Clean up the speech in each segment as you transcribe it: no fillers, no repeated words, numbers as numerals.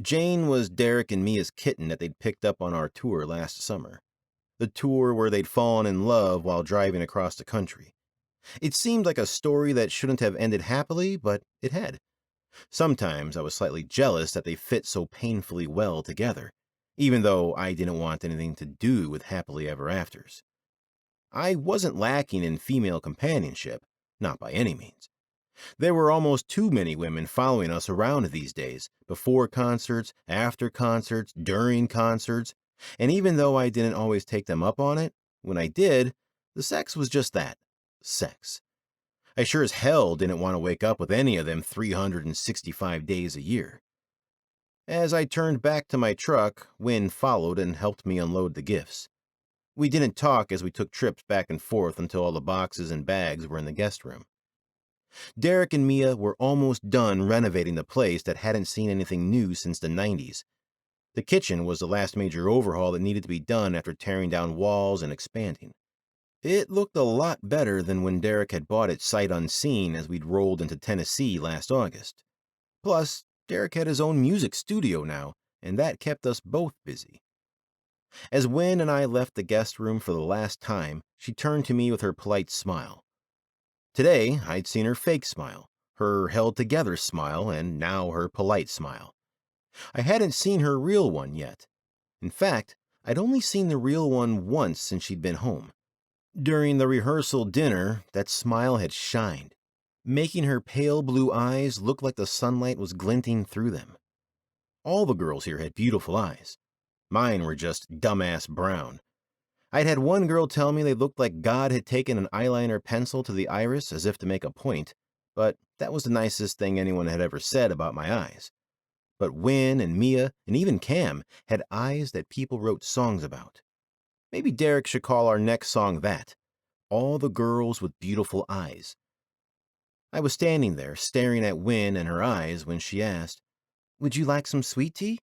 Jane was Derek and Mia's kitten that they'd picked up on our tour last summer. The tour where they'd fallen in love while driving across the country. It seemed like a story that shouldn't have ended happily, but it had. Sometimes I was slightly jealous that they fit so painfully well together, even though I didn't want anything to do with happily ever afters. I wasn't lacking in female companionship, not by any means. There were almost too many women following us around these days, before concerts, after concerts, during concerts, and even though I didn't always take them up on it, when I did, the sex was just that, sex. I sure as hell didn't want to wake up with any of them 365 days a year. As I turned back to my truck, Wynn followed and helped me unload the gifts. We didn't talk as we took trips back and forth until all the boxes and bags were in the guest room. Derek and Mia were almost done renovating the place that hadn't seen anything new since the 90s. The kitchen was the last major overhaul that needed to be done after tearing down walls and expanding. It looked a lot better than when Derek had bought it sight unseen as we'd rolled into Tennessee last August. Plus, Derek had his own music studio now, and that kept us both busy. As Wynn and I left the guest room for the last time, she turned to me with her polite smile. Today, I'd seen her fake smile, her held-together smile, and now her polite smile. I hadn't seen her real one yet. In fact, I'd only seen the real one once since she'd been home. During the rehearsal dinner, that smile had shined, making her pale blue eyes look like the sunlight was glinting through them. All the girls here had beautiful eyes. Mine were just dumbass brown. I'd had one girl tell me they looked like God had taken an eyeliner pencil to the iris as if to make a point, but that was the nicest thing anyone had ever said about my eyes. But Wynn and Mia and even Cam had eyes that people wrote songs about. Maybe Derek should call our next song that, All the Girls with Beautiful Eyes. I was standing there staring at Wynn and her eyes when she asked, "Would you like some sweet tea?"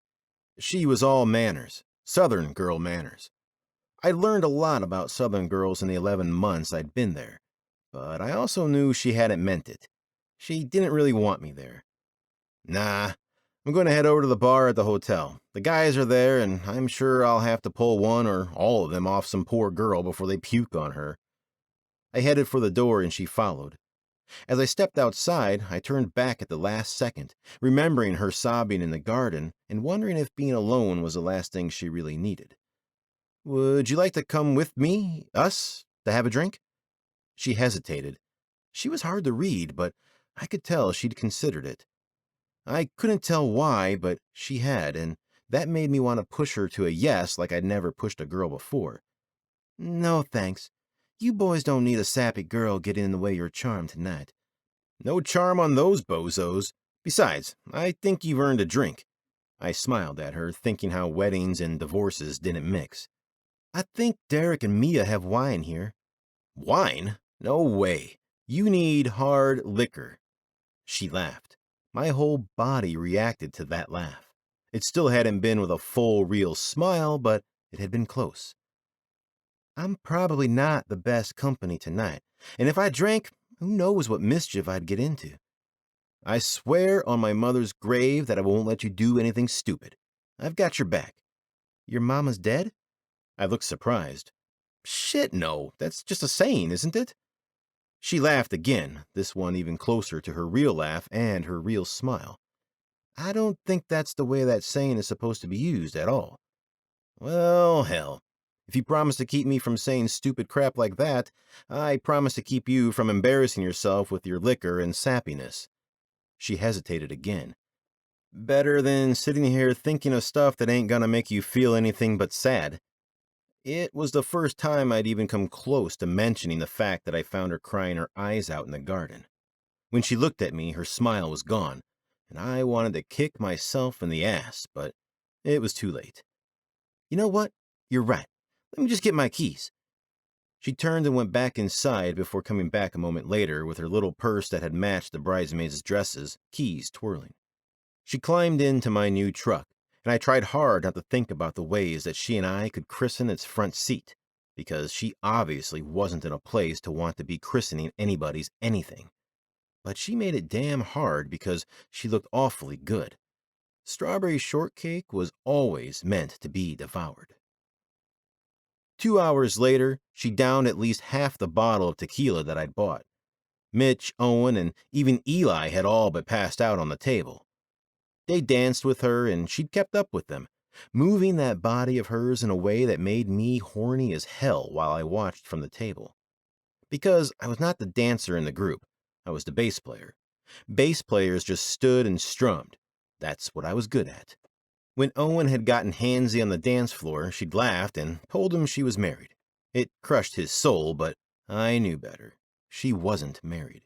She was all manners, Southern girl manners. I learned a lot about Southern girls in the 11 months I'd been there, but I also knew she hadn't meant it. She didn't really want me there. Nah, I'm going to head over to the bar at the hotel. The guys are there, and I'm sure I'll have to pull one or all of them off some poor girl before they puke on her. I headed for the door, and she followed. As I stepped outside, I turned back at the last second, remembering her sobbing in the garden and wondering if being alone was the last thing she really needed. "Would you like to come with us, to have a drink?" She hesitated. She was hard to read, but I could tell she'd considered it. I couldn't tell why, but she had, and that made me want to push her to a yes like I'd never pushed a girl before. "No, thanks. You boys don't need a sappy girl getting in the way of your charm tonight." "No charm on those bozos. Besides, I think you've earned a drink." I smiled at her, thinking how weddings and divorces didn't mix. "I think Derek and Mia have wine here." "Wine? No way. You need hard liquor." She laughed. My whole body reacted to that laugh. It still hadn't been with a full, real smile, but it had been close. "I'm probably not the best company tonight, and if I drank, who knows what mischief I'd get into." "I swear on my mother's grave that I won't let you do anything stupid. I've got your back." "Your mama's dead?" I looked surprised. "Shit, no. That's just a saying, isn't it?" She laughed again, this one even closer to her real laugh and her real smile. "I don't think that's the way that saying is supposed to be used at all." "Well, hell. If you promise to keep me from saying stupid crap like that, I promise to keep you from embarrassing yourself with your liquor and sappiness." She hesitated again. "Better than sitting here thinking of stuff that ain't gonna make you feel anything but sad." It was the first time I'd even come close to mentioning the fact that I found her crying her eyes out in the garden. When she looked at me, her smile was gone, and I wanted to kick myself in the ass, but it was too late. "You know what? You're right. Let me just get my keys." She turned and went back inside before coming back a moment later with her little purse that had matched the bridesmaids' dresses, keys twirling. She climbed into my new truck, and I tried hard not to think about the ways that she and I could christen its front seat, because she obviously wasn't in a place to want to be christening anybody's anything. But she made it damn hard because she looked awfully good. Strawberry shortcake was always meant to be devoured. 2 hours later, she downed at least half the bottle of tequila that I'd bought. Mitch, Owen, and even Eli had all but passed out on the table. They danced with her, and she'd kept up with them, moving that body of hers in a way that made me horny as hell while I watched from the table. Because I was not the dancer in the group, I was the bass player. Bass players just stood and strummed. That's what I was good at. When Owen had gotten handsy on the dance floor, she'd laughed and told him she was married. It crushed his soul, but I knew better. She wasn't married.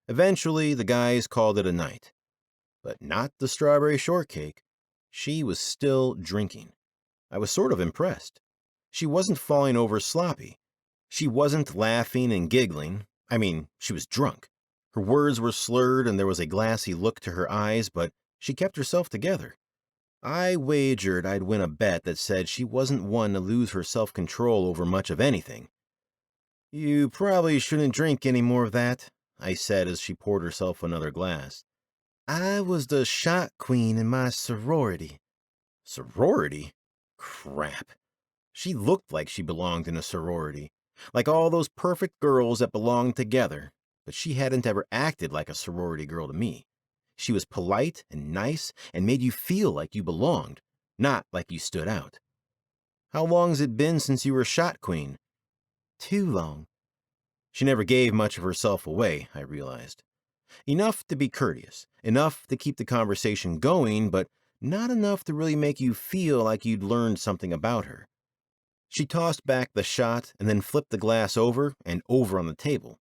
Eventually, the guys called it a night. But not the strawberry shortcake. She was still drinking. I was sort of impressed. She wasn't falling over sloppy. She wasn't laughing and giggling. I mean, she was drunk. Her words were slurred and there was a glassy look to her eyes, but she kept herself together. I wagered I'd win a bet that said she wasn't one to lose her self-control over much of anything. "You probably shouldn't drink any more of that," I said as she poured herself another glass. "I was the shot queen in my sorority." Sorority? Crap. She looked like she belonged in a sorority, like all those perfect girls that belonged together, but she hadn't ever acted like a sorority girl to me. She was polite and nice and made you feel like you belonged, not like you stood out. "How long's it been since you were shot queen?" "Too long." She never gave much of herself away, I realized. Enough to be courteous, enough to keep the conversation going, but not enough to really make you feel like you'd learned something about her. She tossed back the shot and then flipped the glass over and over on the table.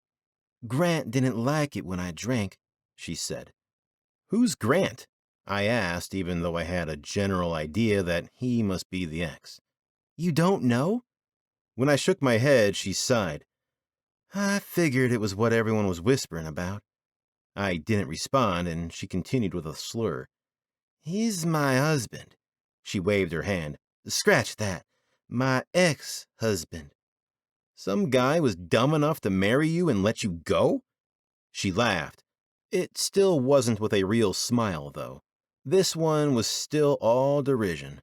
"Grant didn't like it when I drank," she said. "Who's Grant?" I asked, even though I had a general idea that he must be the ex. "You don't know?" When I shook my head, she sighed. "I figured it was what everyone was whispering about." I didn't respond, and she continued with a slur. "He's my husband." She waved her hand. "Scratch that. My ex-husband." "Some guy was dumb enough to marry you and let you go?" She laughed. It still wasn't with a real smile, though. This one was still all derision.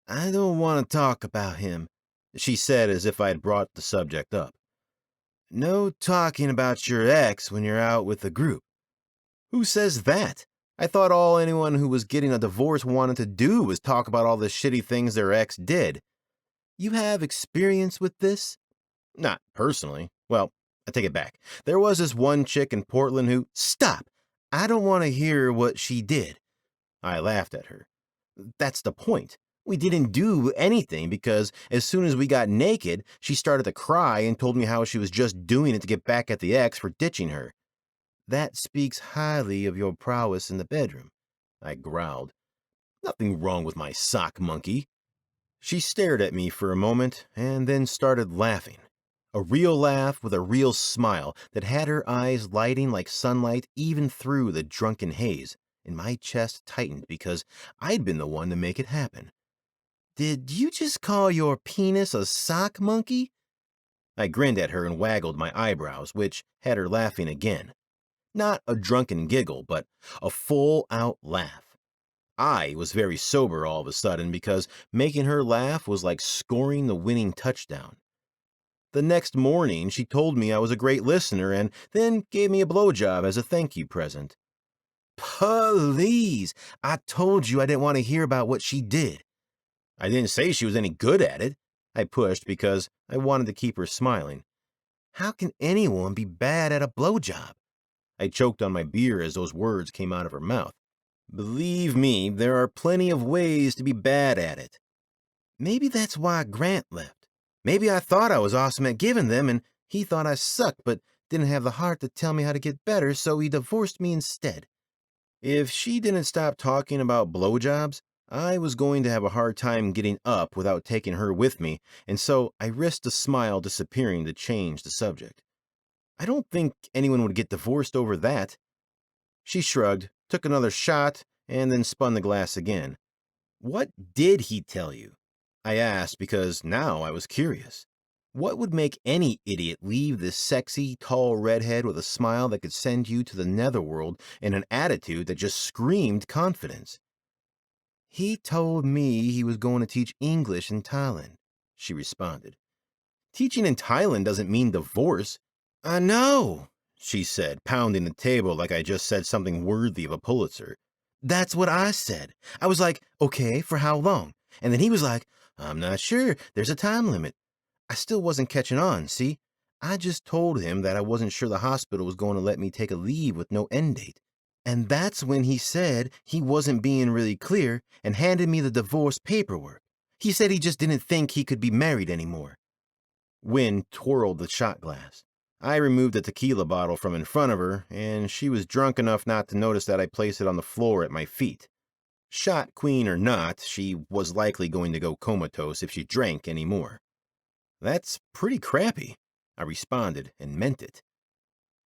"I don't want to talk about him," she said as if I'd brought the subject up. "No talking about your ex when you're out with the group." "Who says that? I thought all anyone who was getting a divorce wanted to do was talk about all the shitty things their ex did." "You have experience with this?" "Not personally. Well, I take it back. There was this one chick in Portland who—" "Stop! I don't want to hear what she did." I laughed at her. "That's the point. We didn't do anything because as soon as we got naked, she started to cry and told me how she was just doing it to get back at the ex for ditching her." "That speaks highly of your prowess in the bedroom," I growled. "Nothing wrong with my sock monkey." She stared at me for a moment and then started laughing. A real laugh with a real smile that had her eyes lighting like sunlight even through the drunken haze, and my chest tightened because I'd been the one to make it happen. "Did you just call your penis a sock monkey?" I grinned at her and waggled my eyebrows, which had her laughing again. Not a drunken giggle, but a full-out laugh. I was very sober all of a sudden because making her laugh was like scoring the winning touchdown. The next morning, she told me I was a great listener and then gave me a blowjob as a thank you present. "Please, I told you I didn't want to hear about what she did." "I didn't say she was any good at it." I pushed because I wanted to keep her smiling. "How can anyone be bad at a blowjob?" I choked on my beer as those words came out of her mouth. "Believe me, there are plenty of ways to be bad at it." "Maybe that's why Grant left. Maybe I thought I was awesome at giving them, and he thought I sucked but didn't have the heart to tell me how to get better, so he divorced me instead." If she didn't stop talking about blowjobs, I was going to have a hard time getting up without taking her with me, and so I risked a smile disappearing to change the subject. "I don't think anyone would get divorced over that." She shrugged, took another shot, and then spun the glass again. "What did he tell you?" I asked because now I was curious. What would make any idiot leave this sexy, tall redhead with a smile that could send you to the netherworld and an attitude that just screamed confidence? He told me he was going to teach English in Thailand, she responded. Teaching in Thailand doesn't mean divorce. I know, she said, pounding the table like I just said something worthy of a Pulitzer. That's what I said. I was like, okay, for how long? And then he was like, I'm not sure. There's a time limit. I still wasn't catching on, see? I just told him that I wasn't sure the hospital was going to let me take a leave with no end date. And that's when he said he wasn't being really clear and handed me the divorce paperwork. He said he just didn't think he could be married anymore. Wynn twirled the shot glass. I removed the tequila bottle from in front of her, and she was drunk enough not to notice that I placed it on the floor at my feet. Shot queen or not, she was likely going to go comatose if she drank any more. That's pretty crappy, I responded and meant it.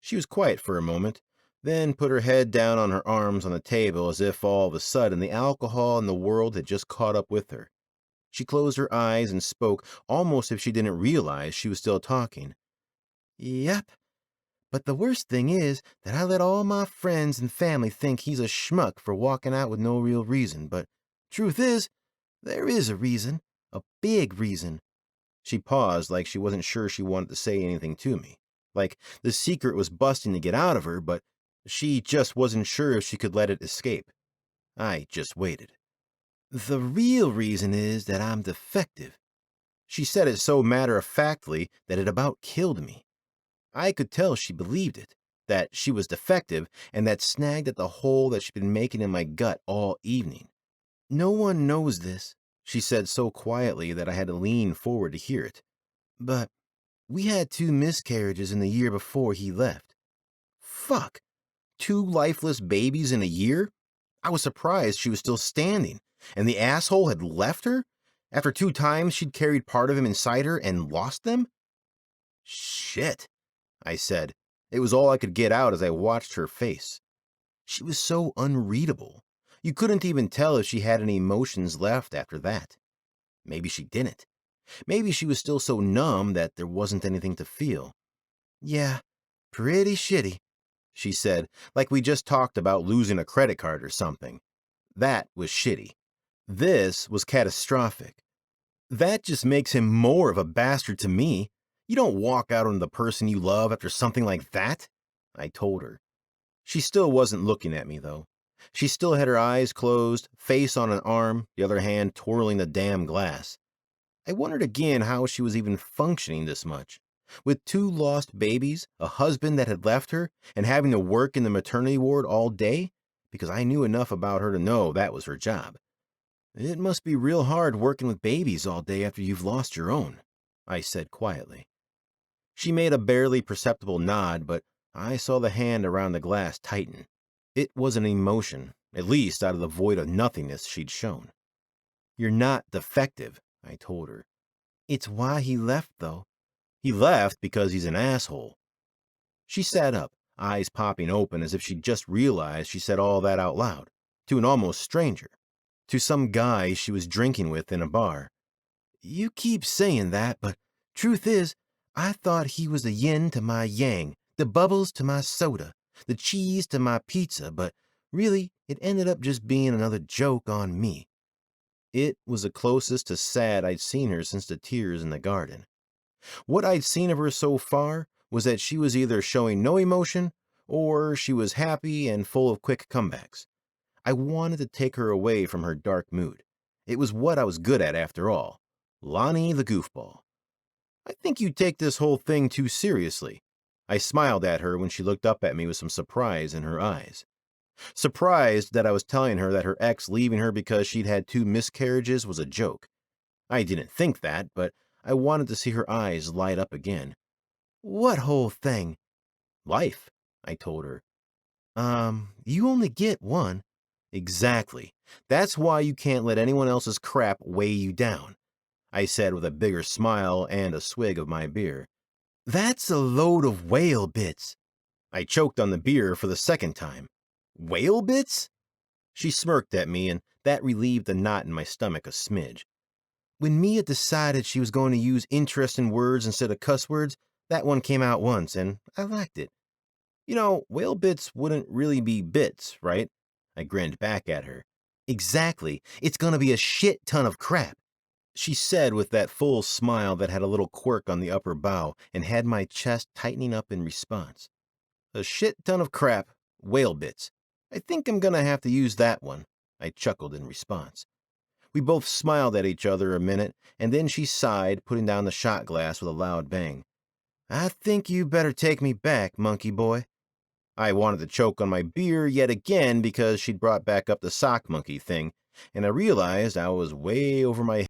She was quiet for a moment, then put her head down on her arms on the table as if all of a sudden the alcohol in the world had just caught up with her. She closed her eyes and spoke almost as if she didn't realize she was still talking. Yep, but the worst thing is that I let all my friends and family think he's a schmuck for walking out with no real reason, but truth is, there is a reason, a big reason. She paused like she wasn't sure she wanted to say anything to me, like the secret was busting to get out of her, but she just wasn't sure if she could let it escape. I just waited. The real reason is that I'm defective. She said it so matter-of-factly that it about killed me. I could tell she believed it, that she was defective, and that snagged at the hole that she'd been making in my gut all evening. No one knows this, she said so quietly that I had to lean forward to hear it. But we had 2 miscarriages in the year before he left. Fuck! 2 lifeless babies in a year? I was surprised she was still standing, and the asshole had left her? After 2 times she'd carried part of him inside her and lost them? Shit, I said. It was all I could get out as I watched her face. She was so unreadable. You couldn't even tell if she had any emotions left after that. Maybe she didn't. Maybe she was still so numb that there wasn't anything to feel. Yeah, pretty shitty, she said, like we just talked about losing a credit card or something. That was shitty. This was catastrophic. That just makes him more of a bastard to me. You don't walk out on the person you love after something like that, I told her. She still wasn't looking at me, though. She still had her eyes closed, face on an arm, the other hand twirling the damn glass. I wondered again how she was even functioning this much. With 2 lost babies, a husband that had left her, and having to work in the maternity ward all day, because I knew enough about her to know that was her job. It must be real hard working with babies all day after you've lost your own, I said quietly. She made a barely perceptible nod, but I saw the hand around the glass tighten. It was an emotion, at least out of the void of nothingness she'd shown. You're not defective, I told her. It's why he left, though. He left because he's an asshole. She sat up, eyes popping open as if she'd just realized she said all that out loud, to an almost stranger, to some guy she was drinking with in a bar. You keep saying that, but truth is, I thought he was the yin to my yang, the bubbles to my soda, the cheese to my pizza, but really, it ended up just being another joke on me. It was the closest to sad I'd seen her since the tears in the garden. What I'd seen of her so far was that she was either showing no emotion or she was happy and full of quick comebacks. I wanted to take her away from her dark mood. It was what I was good at after all. Lonnie the goofball. I think you take this whole thing too seriously. I smiled at her when she looked up at me with some surprise in her eyes. Surprised that I was telling her that her ex leaving her because she'd had 2 miscarriages was a joke. I didn't think that, but I wanted to see her eyes light up again. What whole thing? Life, I told her. You only get one. Exactly. That's why you can't let anyone else's crap weigh you down, I said with a bigger smile and a swig of my beer. That's a load of whale bits. I choked on the beer for the second time. Whale bits? She smirked at me, and that relieved the knot in my stomach a smidge. When Mia decided she was going to use interesting words instead of cuss words, that one came out once, and I liked it. You know, whale bits wouldn't really be bits, right? I grinned back at her. Exactly. It's gonna be a shit ton of crap, she said with that full smile that had a little quirk on the upper bow and had my chest tightening up in response. A shit ton of crap, whale bits. I think I'm gonna have to use that one, I chuckled in response. We both smiled at each other a minute, and then she sighed, putting down the shot glass with a loud bang. I think you better take me back, monkey boy. I wanted to choke on my beer yet again because she'd brought back up the sock monkey thing, and I realized I was way over my